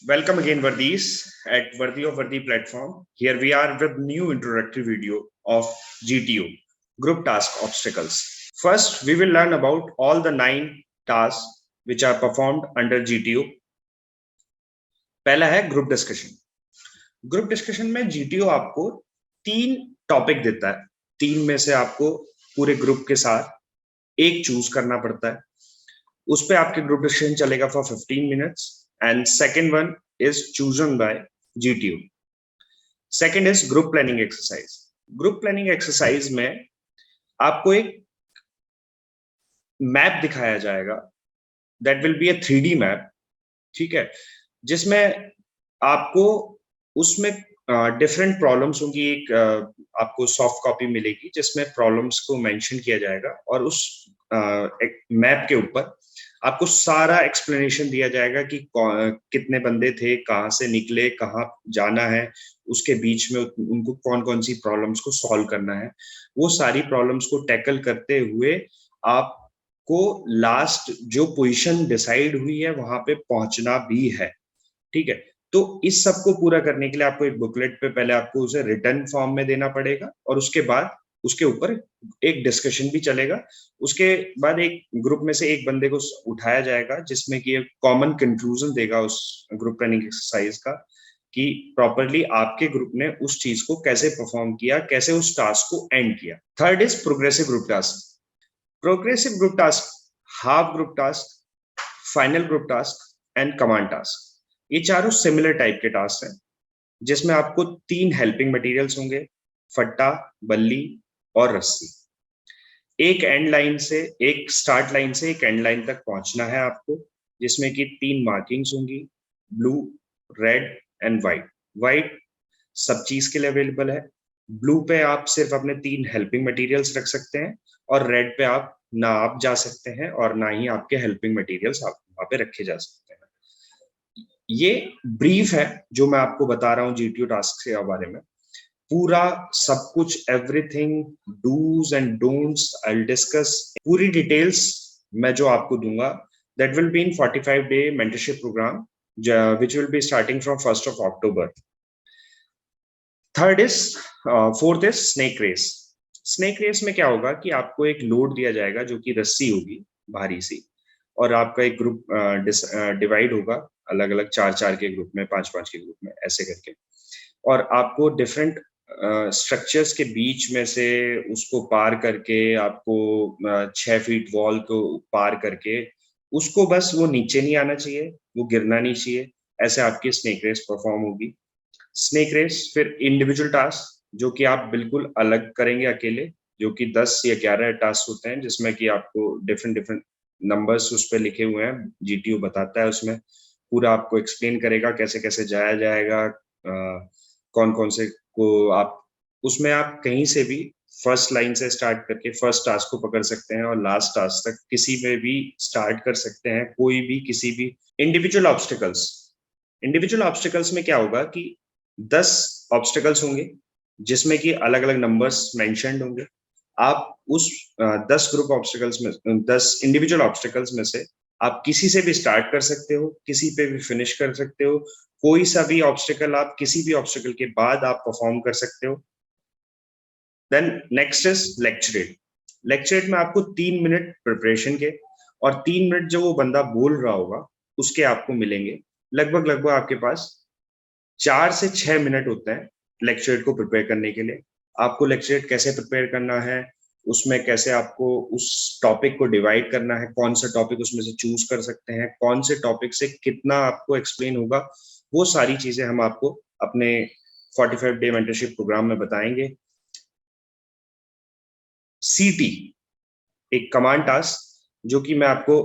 Welcome again, Vardis, at Worthy of Worthy platform. Here we are with new introductory video of GTO, Group Task Obstacles. First, we will learn about all the 9 tasks which are performed under GTO. पहला है group discussion. Group discussion में GTO आपको 3 topic देता है। 3 में से आपको पूरे ग्रुप के साथ एक चूज करना पड़ता है। उस पे आपके ग्रुप डिस्कशन चलेगा for 15 minutes and second one is chosen by GTO. Second is group planning exercise. Group planning exercise में आपको एक मैप दिखाया जाएगा, that will be a 3D map, ठीक है, जिसमें आपको उसमें डिफरेंट प्रॉब्लम्स होंगी। एक आपको सॉफ्ट कॉपी मिलेगी जिसमें प्रॉब्लम्स को मेंशन किया जाएगा और उस मैप के ऊपर आपको सारा एक्सप्लेनेशन दिया जाएगा कि कितने बंदे थे, कहाँ से निकले, कहाँ जाना है, उसके बीच में उनको कौन कौन सी प्रॉब्लम्स को सॉल्व करना है। वो सारी प्रॉब्लम्स को टैकल करते हुए आपको लास्ट जो पोजीशन डिसाइड हुई है वहां पे पहुंचना भी है, ठीक है। तो इस सब को पूरा करने के लिए आपको एक बुकलेट पे पहले आपको उसे रिटर्न फॉर्म में देना पड़ेगा और उसके बाद उसके ऊपर एक डिस्कशन भी चलेगा। उसके बाद एक ग्रुप में से एक बंदे को उठाया जाएगा जिसमें कि एक कॉमन कंक्लूजन देगा उस ग्रुप प्लानिंग एक्सरसाइज का कि प्रॉपरली आपके ग्रुप ने उस चीज को कैसे परफॉर्म किया, कैसे उस टास्क को एंड किया। Third is progressive group task. Progressive group task, half group task, final group task and command task, ये चारों सिमिलर टाइप के टास्क हैं जिसमें आपको 3 हेल्पिंग मटेरियल्स होंगे, फट्टा, बल्ली और रस्सी। एक एंड लाइन से, एक स्टार्ट लाइन से एक एंड लाइन तक पहुंचना है आपको, जिसमें कि 3 मार्किंग्स होंगी, blue, red and white. White सब चीज के लिए अवेलेबल है, ब्लू पे आप सिर्फ अपने 3 हेल्पिंग मटेरियल्स रख सकते हैं और रेड पे आप ना आप जा सकते हैं और ना ही आपके हेल्पिंग मटेरियल्स आप वहां पे रखे जा सकते हैं। ये ब्रीफ है जो मैं आपको बता रहा हूँ GTO टास्क के बारे में। पूरा सब कुछ, everything, do's and don'ts I will discuss, पूरी डिटेल्स मैं जो आपको दूंगा, that will be in 45 day mentorship program which will be starting from 1st of October. Third is fourth is snake race. Snake race में क्या होगा कि आपको एक लोड दिया जाएगा जो कि रस्सी होगी भारी सी, और आपका एक ग्रुप डिवाइड होगा अलग अलग 4-4 के ग्रुप में, 5-5 के ग्रुप में, ऐसे करके, और आपको डिफरेंट स्ट्रक्चर्स के बीच में से उसको पार करके आपको 6 फीट वॉल को पार करके उसको बस वो नीचे नहीं आना चाहिए, वो गिरना नहीं चाहिए, ऐसे आपकी स्नेक रेस परफॉर्म होगी। स्नेक रेस, फिर इंडिविजुअल टास्क जो कि आप बिल्कुल अलग करेंगे अकेले, जो कि 10 या 11 टास्क होते हैं जिसमें कि आपको डिफरेंट डिफरेंट नंबर्स उस पर लिखे हुए हैं, GTO बताता है उसमें, पूरा आपको एक्सप्लेन करेगा कैसे कैसे जाया जाएगा, कौन कौन से को आप उसमें आप कहीं से भी फर्स्ट लाइन से स्टार्ट करके फर्स्ट टास्क को पकड़ सकते हैं और लास्ट टास्क तक किसी में भी स्टार्ट कर सकते हैं, कोई भी किसी भी। इंडिविजुअल ऑब्स्टिकल्स, इंडिविजुअल ऑब्स्टिकल्स में क्या होगा कि 10 ऑब्स्टिकल्स होंगे जिसमें कि अलग अलग नंबर्स मेंशन्ड होंगे। आप उस 10 ग्रुप ऑब्स्टिकल्स में, 10 इंडिविजुअल ऑब्स्टिकल्स में से आप किसी से भी स्टार्ट कर सकते हो, किसी पे भी फिनिश कर सकते हो, कोई सा भी ऑब्स्टिकल आप किसी भी ऑब्स्टिकल के बाद आप परफॉर्म कर सकते हो। Then next is lecturette. Lecturette में आपको 3 मिनट प्रिपरेशन के और 3 मिनट जो वो बंदा बोल रहा होगा उसके आपको मिलेंगे। लगभग लगभग आपके पास 4 से 6 मिनट होते हैं लेक्चरेट को प्रिपेयर करने के लिए। आपको लेक्चरेट कैसे प्रिपेयर करना है, उसमें कैसे आपको उस टॉपिक को डिवाइड करना है, कौन सा टॉपिक उसमें से चूज कर सकते हैं, कौन से टॉपिक से कितना आपको एक्सप्लेन होगा, वो सारी चीजें हम आपको अपने 45 डे मेंटरशिप प्रोग्राम में बताएंगे। CT, एक कमांड टास्क जो कि मैं आपको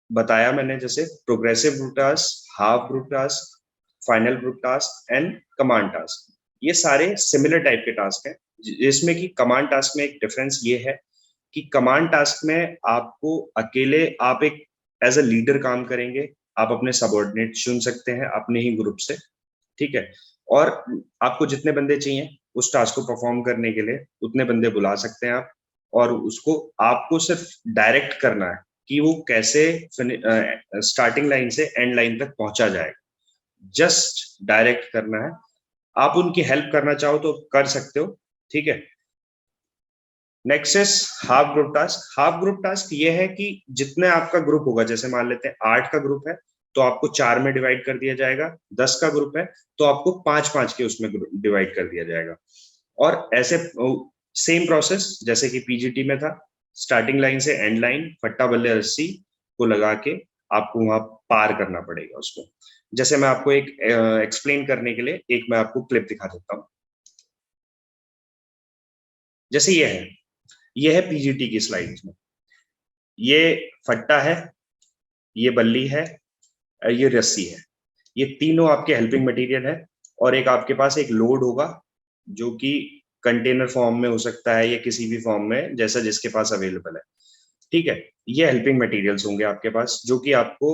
बताया मैंने, जैसे progressive group task, half group task, final group task and command task, ये सारे सिमिलर टाइप के टास्क हैं, जिसमें कि कमांड टास्क में एक डिफरेंस ये है कि कमांड टास्क में आपको अकेले आप एक एज अ लीडर काम करेंगे, आप अपने सबऑर्डिनेट चुन सकते हैं अपने ही ग्रुप से, ठीक है, और आपको जितने बंदे चाहिए उस टास्क को परफॉर्म करने के लिए उतने बंदे बुला सकते हैं आप, और उसको आपको सिर्फ डायरेक्ट करना है कि वो कैसे स्टार्टिंग लाइन से एंड लाइन तक पहुंचा जाएगा। जस्ट डायरेक्ट करना है। आप उनकी हेल्प करना चाहो तो कर सकते हो, ठीक है। Next is half group task. Half group task ये है कि जितने आपका ग्रुप होगा, जैसे मान लेते हैं 8 का ग्रुप है तो आपको 4 में डिवाइड कर दिया जाएगा, 10 का ग्रुप है तो आपको 5-5 के उसमें डिवाइड कर दिया जाएगा। और ऐसे सेम प्रोसेस जैसे कि पीजीटी में था, स्टार्टिंग लाइन से एंड लाइन फट्टा बल्ले रस्सी को लगा के आपको वहां पार करना पड़ेगा उसको। जैसे मैं आपको एक एक्सप्लेन करने के लिए एक मैं आपको क्लिप दिखा देता हूँ। जैसे ये है पीजीटी की स्लाइड में, ये फट्टा है, ये बल्ली है, ये रस्सी है, ये तीनों आपके हेल्पिंग मटेरियल है। और एक आपके पास एक लोड होगा जो कि कंटेनर फॉर्म में हो सकता है या किसी भी फॉर्म में जैसा जिसके पास अवेलेबल है, ठीक है। ये हेल्पिंग मटेरियल्स होंगे आपके पास जो कि आपको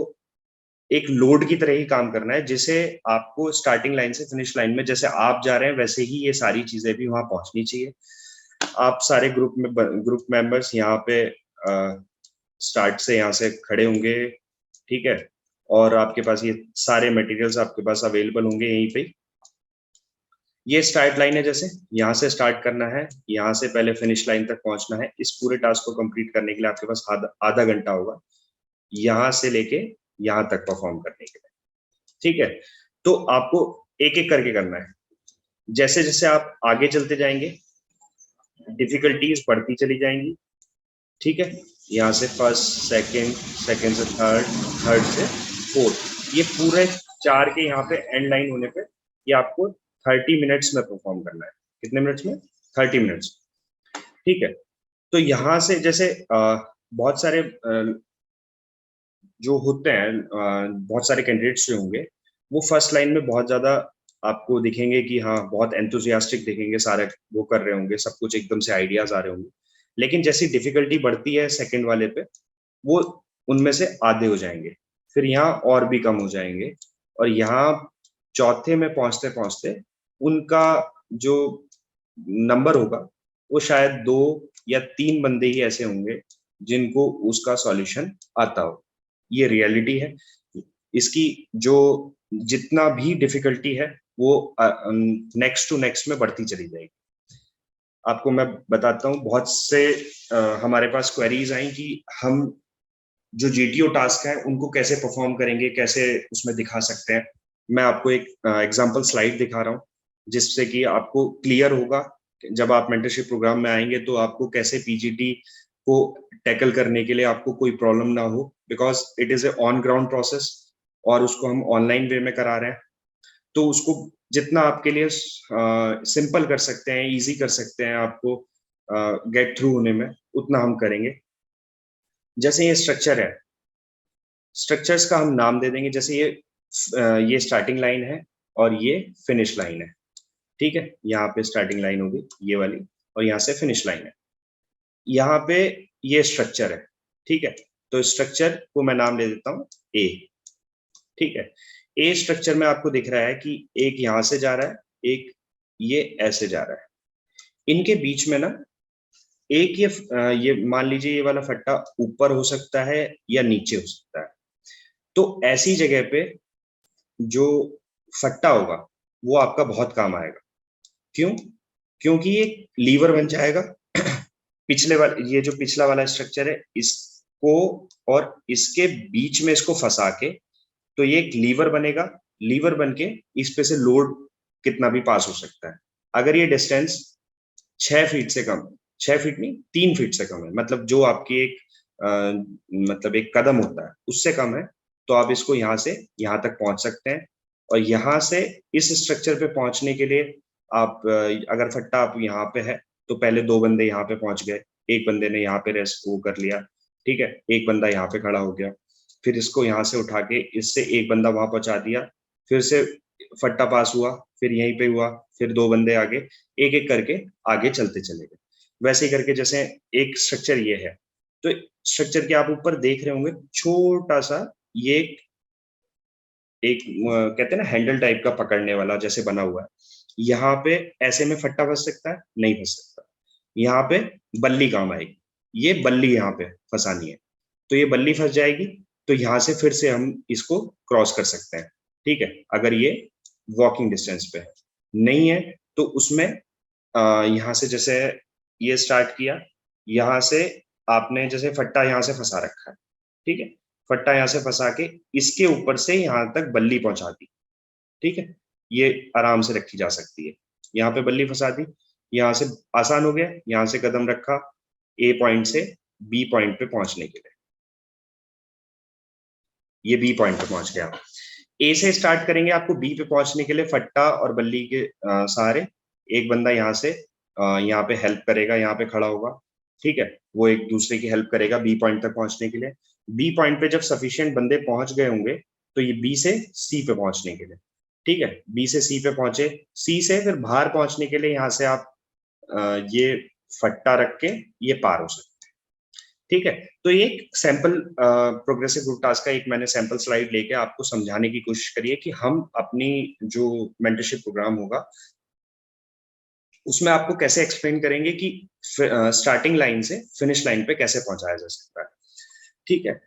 एक लोड की तरह ही काम करना है, जिसे आपको स्टार्टिंग लाइन से फिनिश लाइन में जैसे आप जा रहे हैं वैसे ही ये सारी चीजें भी वहां पहुंचनी चाहिए। आप सारे ग्रुप मेंबर्स यहाँ पे स्टार्ट से यहाँ से खड़े होंगे, ठीक है। और आपके पास ये सारे मटेरियल्स आपके पास अवेलेबल होंगे यहीं पे। ये स्टार्ट लाइन है, जैसे यहाँ से स्टार्ट करना है, यहाँ से पहले फिनिश लाइन तक पहुंचना है। इस पूरे टास्क को कंप्लीट करने के लिए आपके पास आधा घंटा होगा, यहाँ से लेके यहाँ तक परफॉर्म करने के लिए, ठीक है। तो आपको एक एक करके करना है। जैसे जैसे आप आगे चलते जाएंगे डिफिकल्टीज बढ़ती चली जाएंगी, ठीक है। यहाँ से फर्स्ट, सेकंड, सेकंड से थर्ड, थर्ड से फोर्थ, ये पूरे 4 के यहाँ पे एंड लाइन होने पे ये आपको 30 मिनट्स में परफॉर्म करना है। कितने मिनट्स में? 30 मिनट्स, ठीक है। तो यहाँ से जैसे बहुत सारे जो होते हैं, बहुत सारे कैंडिडेट्स जो होंगे वो फर्स्ट लाइन में बहुत ज्यादा आपको दिखेंगे कि हाँ बहुत एंथुजियास्टिक दिखेंगे, सारे वो कर रहे होंगे, सब कुछ एकदम से आइडियाज आ रहे होंगे। लेकिन जैसी डिफिकल्टी बढ़ती है सेकंड वाले पे, वो उनमें से आधे हो जाएंगे, फिर यहाँ और भी कम हो जाएंगे, और यहाँ चौथे में पहुंचते पहुंचते उनका जो नंबर होगा वो शायद 2 या 3 बंदे ही ऐसे होंगे जिनको उसका सॉल्यूशन आता हो। ये रियलिटी है इसकी। जो जितना भी डिफिकल्टी है वो नेक्स्ट टू नेक्स्ट में बढ़ती चली जाएगी। आपको मैं बताता हूँ, बहुत से हमारे पास क्वेरीज आई कि हम जो जीटीओ टास्क है उनको कैसे परफॉर्म करेंगे, कैसे उसमें दिखा सकते हैं। मैं आपको एक एग्जांपल स्लाइड दिखा रहा हूँ जिससे कि आपको क्लियर होगा जब आप मेंटरशिप प्रोग्राम में आएंगे तो आपको कैसे पीजीटी को टैकल करने के लिए आपको कोई प्रॉब्लम ना हो, because it is a on ground process और उसको हम ऑनलाइन वे में करा रहे हैं। तो उसको जितना आपके लिए सिंपल कर सकते हैं, इजी कर सकते हैं आपको गेट थ्रू होने में, उतना हम करेंगे। जैसे ये स्ट्रक्चर है, स्ट्रक्चर्स का हम नाम दे देंगे। जैसे ये स्टार्टिंग लाइन है और ये फिनिश लाइन है, ठीक है। यहाँ पे स्टार्टिंग लाइन होगी ये वाली और यहाँ से फिनिश लाइन है। यहाँ पे ये स्ट्रक्चर है, ठीक है। तो स्ट्रक्चर को मैं नाम दे देता हूँ ए, ठीक है। ए स्ट्रक्चर में आपको दिख रहा है कि एक यहाँ से जा रहा है, एक ये ऐसे जा रहा है। इनके बीच में ना एक ये मान लीजिए ये वाला फट्टा ऊपर हो सकता है या नीचे हो सकता है। तो ऐसी जगह पे जो फट्टा होगा वो आपका बहुत काम आएगा। क्यों? क्योंकि ये लीवर बन जाएगा। पिछले वाले ये जो पिछला वाला स्ट्रक्चर है इसको और इसके बीच में इसको फंसा के, तो ये एक लीवर बनेगा। लीवर बन के इस पे से लोड कितना भी पास हो सकता है। अगर ये डिस्टेंस 6 फीट से कम, 6 फीट नहीं 3 फीट से कम है, मतलब जो आपकी एक मतलब एक कदम होता है उससे कम है, तो आप इसको यहाँ से यहाँ तक पहुंच सकते हैं। और यहाँ से इस स्ट्रक्चर पे पहुंचने के लिए आप अगर फट्टा आप यहाँ पे है तो पहले 2 बंदे यहाँ पे पहुंच गए, एक बंदे ने यहाँ पे रेस्ट वो कर लिया, ठीक है। एक बंदा यहाँ पे खड़ा हो गया, फिर इसको यहाँ से उठा के इससे एक बंदा वहां पहुंचा दिया, फिर से फट्टा पास हुआ, फिर यहीं पे हुआ, फिर 2 बंदे आगे, एक एक करके आगे चलते चले गए। वैसे ही करके जैसे एक स्ट्रक्चर ये है, तो स्ट्रक्चर के आप ऊपर देख रहे होंगे छोटा सा ये एक कहते हैं ना हैंडल टाइप का पकड़ने वाला जैसे बना हुआ है। यहाँ पे ऐसे में फट्टा फंस सकता है? नहीं फंस सकता। यहाँ पे बल्ली काम आएगी, ये बल्ली यहाँ पे फंसानी है, तो ये बल्ली फंस जाएगी, तो यहाँ से फिर से हम इसको क्रॉस कर सकते हैं, ठीक है, अगर ये वॉकिंग डिस्टेंस पे है। नहीं है तो उसमें यहाँ से जैसे ये स्टार्ट किया, यहाँ से आपने जैसे फट्टा यहाँ से फंसा रखा है, ठीक है, फट्टा यहाँ से फंसा के इसके ऊपर से यहाँ तक बल्ली पहुंचा दी, ठीक है, ये आराम से रखी जा सकती है। यहाँ पे बल्ली फंसा दी, यहाँ से आसान हो गया, यहाँ से कदम रखा ए पॉइंट से बी पॉइंट पे पहुंचने के लिए, ये बी पॉइंट पे पहुंच गया। ए से स्टार्ट करेंगे, आपको बी पे पहुंचने के लिए फट्टा और बल्ली के सहारे एक बंदा यहाँ से यहाँ पे हेल्प करेगा, यहाँ पे खड़ा होगा, ठीक है, वो एक दूसरे की हेल्प करेगा बी पॉइंट तक पहुंचने के लिए। बी पॉइंट पे जब सफिशिएंट बंदे पहुंच गए होंगे तो ये बी से सी पे पहुंचने के लिए, ठीक है, बी से सी पे पहुंचे, सी से फिर बाहर पहुंचने के लिए यहाँ से आप ये फट्टा रख के ये पार हो सकते हैं, ठीक है। तो ये एक सैंपल प्रोग्रेसिव ग्रुप टास्क का एक मैंने सैंपल स्लाइड लेके आपको समझाने की कोशिश करी है कि हम अपनी जो मेंटरशिप प्रोग्राम होगा उसमें आपको कैसे एक्सप्लेन करेंगे कि स्टार्टिंग लाइन से फिनिश लाइन पे कैसे पहुंचाया जा सकता है, ठीक है।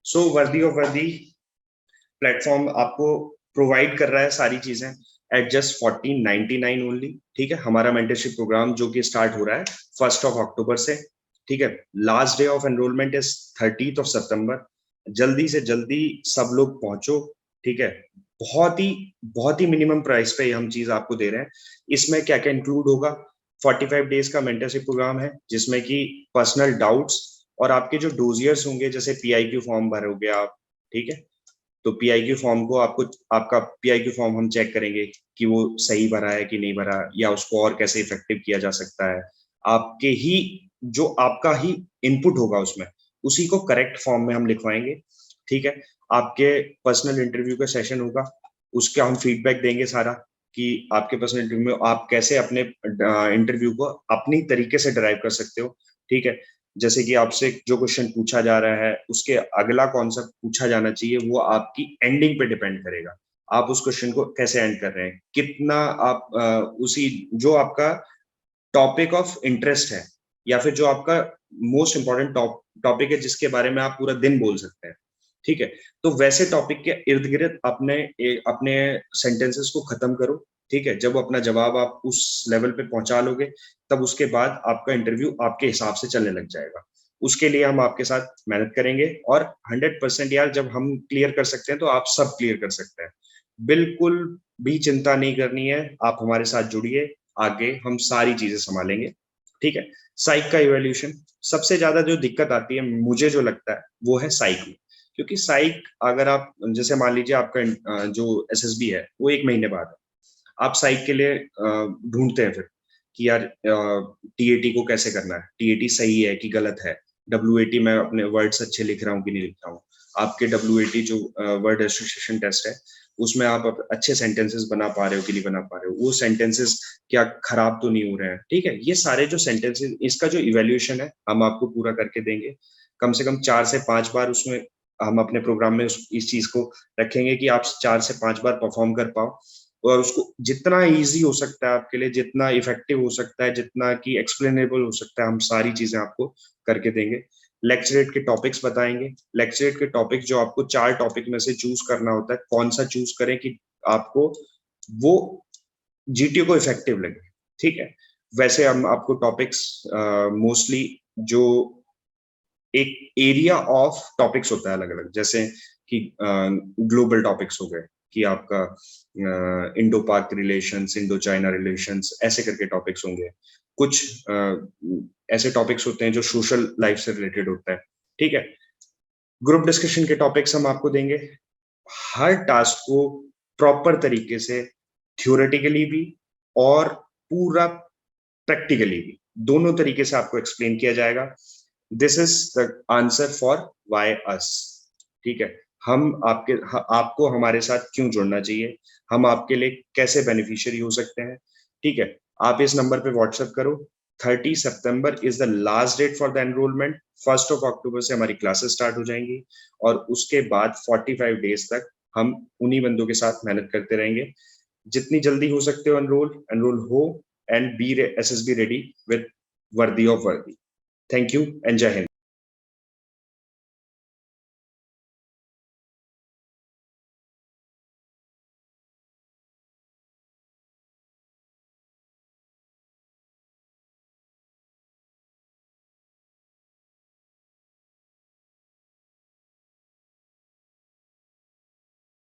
सो वर्दी ऑफ वर्दी प्लेटफॉर्म आपको प्रोवाइड कर रहा है सारी चीजें एट जस्ट 1499 ओनली, ठीक है। हमारा मेंटरशिप प्रोग्राम जो कि स्टार्ट हो रहा है 1 से, ठीक है। Last day of enrolment is 30 जल्दी से जल्दी सब लोग पहुंचो, ठीक है। बहुत ही मिनिमम प्राइस पे हम चीज आपको दे रहे हैं। इसमें क्या क्या इंक्लूड होगा, 45 डेज का मेंटरशिप प्रोग्राम है जिसमें कि पर्सनल डाउट्स और आपके जो डोजियर्स होंगे, जैसे PIQ फॉर्म भरोगे आप, ठीक है, तो PIQ फॉर्म को आपको आपका PIQ फॉर्म हम चेक करेंगे कि वो सही भरा है कि नहीं भरा, या उसको और कैसे इफेक्टिव किया जा सकता है। आपके ही जो आपका ही इनपुट होगा उसमें, उसी को करेक्ट फॉर्म में हम लिखवाएंगे, ठीक है। आपके पर्सनल इंटरव्यू का सेशन होगा, उसका हम फीडबैक देंगे सारा कि आपके पर्सनल इंटरव्यू में आप कैसे अपने इंटरव्यू को अपनी तरीके से ड्राइव कर सकते हो, ठीक है। जैसे कि आपसे जो क्वेश्चन पूछा जा रहा है उसके अगला कौन सा पूछा जाना चाहिए वो आपकी एंडिंग पे डिपेंड करेगा। आप उस क्वेश्चन को कैसे एंड कर रहे हैं, कितना आप उसी जो आपका टॉपिक ऑफ इंटरेस्ट है या फिर जो आपका मोस्ट इंपॉर्टेंट टॉपिक है जिसके बारे में आप पूरा दिन बोल सकते हैं, ठीक है। तो वैसे टॉपिक के इर्द गिर्द अपने अपने सेंटेंसेस को खत्म करो, ठीक है। जब अपना जवाब आप उस लेवल पे पहुंचा लोगे तब उसके बाद आपका इंटरव्यू आपके हिसाब से चलने लग जाएगा। उसके लिए हम आपके साथ मेहनत करेंगे और 100% यार जब हम क्लियर कर सकते हैं तो आप सब क्लियर कर सकते हैं। बिल्कुल भी चिंता नहीं करनी है, आप हमारे साथ जुड़िए, आगे हम सारी चीजें संभालेंगे, ठीक है। साइक का इवैल्यूएशन सबसे ज्यादा जो दिक्कत आती है मुझे जो लगता है वो है साइक में, क्योंकि साइक अगर आप जैसे मान लीजिए आपका जो SSB है वो 1 महीने बाद है, आप साइक के लिए ढूंढते हैं फिर कि यार TAT को कैसे करना है, TAT सही है कि गलत है, WAT मैं अपने वर्ड्स अच्छे लिख रहा हूँ कि नहीं लिख रहा हूँ। आपके WAT जो वर्ड एसोसिएशन टेस्ट है उसमें आप अच्छे सेंटेंसेस बना पा रहे हो कि नहीं बना पा रहे हो, वो सेंटेंसेस क्या खराब तो नहीं हो रहे हैं, ठीक है। ये सारे जो सेंटेंसेस, इसका जो इवैल्यूएशन है हम आपको पूरा करके देंगे। कम से कम 4 से 5 बार उसमें हम अपने प्रोग्राम में इस चीज को रखेंगे कि आप 4 से 5 बार परफॉर्म कर पाओ और उसको जितना इजी हो सकता है आपके लिए, जितना इफेक्टिव हो सकता है, जितना कि एक्सप्लेनेबल हो सकता है, हम सारी चीजें आपको करके देंगे। लेक्चरेट के टॉपिक्स बताएंगे, लेक्चरेट के टॉपिक जो आपको 4 टॉपिक में से चूज करना होता है, कौन सा चूज करें कि आपको वो GTO को इफेक्टिव लगे, ठीक है। वैसे हम आपको टॉपिक्स मोस्टली जो एक एरिया ऑफ टॉपिक्स होता है अलग अलग, जैसे कि ग्लोबल टॉपिक्स हो गए कि आपका इंडो पाक रिलेशंस, इंडो चाइना रिलेशंस, ऐसे करके टॉपिक्स होंगे। कुछ ऐसे टॉपिक्स होते हैं जो सोशल लाइफ से रिलेटेड होता है, ठीक है। ग्रुप डिस्कशन के टॉपिक्स हम आपको देंगे। हर टास्क को प्रॉपर तरीके से थ्योरेटिकली भी और पूरा प्रैक्टिकली भी, दोनों तरीके से आपको एक्सप्लेन किया जाएगा। This is the answer for why us, ठीक है। हम आपको हमारे साथ क्यों जुड़ना चाहिए, हम आपके लिए कैसे बेनिफिशियरी हो सकते हैं, ठीक है। आप इस नंबर पे व्हाट्सएप करो। 30 सितंबर is the last date for the enrolment. 1 अक्टूबर से हमारी क्लासेस स्टार्ट हो जाएंगी और उसके बाद 45 डेज तक हम उन्हीं बंदों के साथ मेहनत करते रहेंगे। जितनी जल्दी हो सकते हो एनरोल हो and be SSB ready with वर्दी ऑफ वर्दी। थैंक यू एंड जय हिंद।